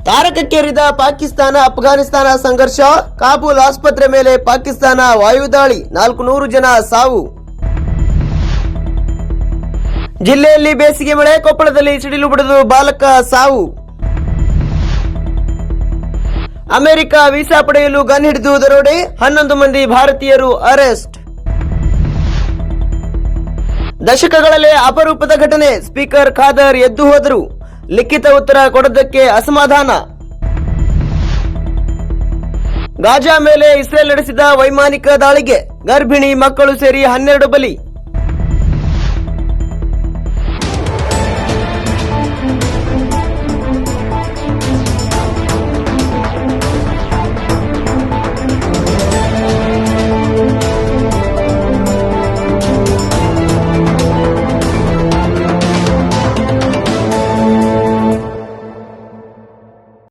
ತಾರಕಕ್ಕೇರಿದ ಪಾಕಿಸ್ತಾನ ಅಫ್ಘಾನಿಸ್ತಾನ ಸಂಘರ್ಷ, ಕಾಬೂಲ್ ಆಸ್ಪತ್ರೆ ಮೇಲೆ ಪಾಕಿಸ್ತಾನ ವಾಯುದಾಳಿ, 400 ಜನ ಸಾವು. ಜಿಲ್ಲೆಯಲ್ಲಿ ಬೇಸಿಗೆ ಮಳೆ, ಕೊಪ್ಪಳದಲ್ಲಿ ಸಿಡಿಲು ಬಡಿದು ಬಾಲಕ ಸಾವು. ಅಮೆರಿಕ ವೀಸಾ ಪಡೆಯಲು ಗನ್ ಹಿಡಿದು ದರೋಡೆ, 11 ಮಂದಿ ಭಾರತೀಯರು ಅರೆಸ್ಟ್. ದಶಕಗಳಲ್ಲೇ ಅಪರೂಪದ ಘಟನೆ, ಸ್ಪೀಕರ್ ಖಾದರ್ ಎದ್ದು ಹೋದರು, ಲಿಖಿತ ಉತ್ತರ ಕೊಡೋದಕ್ಕೆ ಅಸಮಾಧಾನ. ಗಾಜಾ ಮೇಲೆ ಇಸ್ರೇಲ್ ನಡೆಸಿದ ವೈಮಾನಿಕ ದಾಳಿಗೆ ಗರ್ಭಿಣಿ ಮಕ್ಕಳು ಸೇರಿ 12 ಬಲಿ.